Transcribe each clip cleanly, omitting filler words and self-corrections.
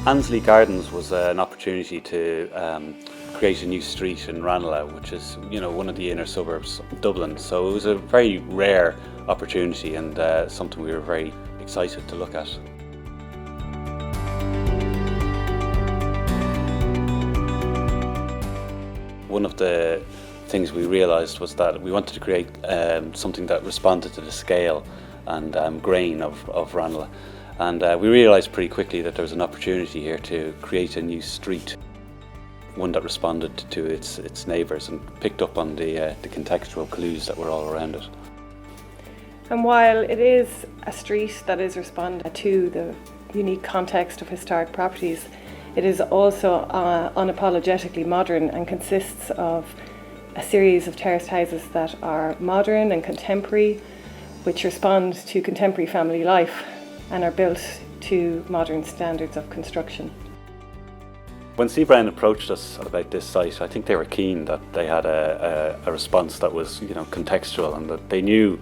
Annesley Gardens was an opportunity to create a new street in Ranelagh, which is, one of the inner suburbs of Dublin. So it was a very rare opportunity and something we were very excited to look at. One of the things we realised was that we wanted to create something that responded to the scale and grain of Ranelagh. And we realised pretty quickly that there was an opportunity here to create a new street, one that responded to its neighbours and picked up on the contextual clues that were all around it. And while it is a street that is responding to the unique context of historic properties, it is also unapologetically modern and consists of a series of terraced houses that are modern and contemporary, which respond to contemporary family life and are built to modern standards of construction. When C. Brown approached us about this site, I think they were keen that they had a response that was, contextual, and that they knew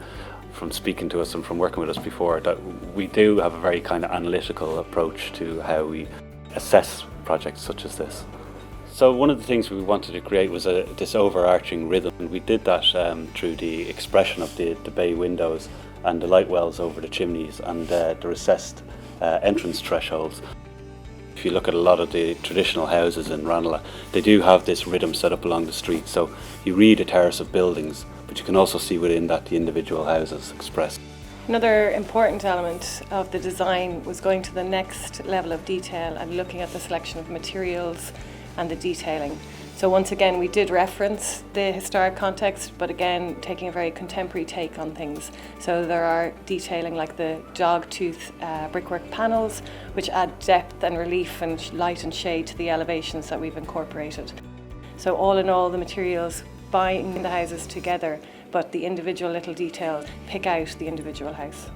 from speaking to us and from working with us before that we do have a very kind of analytical approach to how we assess projects such as this. So one of the things we wanted to create was this overarching rhythm, and we did that through the expression of the bay windows and the light wells over the chimneys and the recessed entrance thresholds. If you look at a lot of the traditional houses in Ranelagh, they do have this rhythm set up along the street. So you read a terrace of buildings, but you can also see within that the individual houses expressed. Another important element of the design was going to the next level of detail and looking at the selection of materials and the detailing. So once again, we did reference the historic context, but again, taking a very contemporary take on things. So there are detailing like the dogtooth brickwork panels, which add depth and relief and light and shade to the elevations that we've incorporated. So all in all, the materials bind the houses together, but the individual little details pick out the individual house.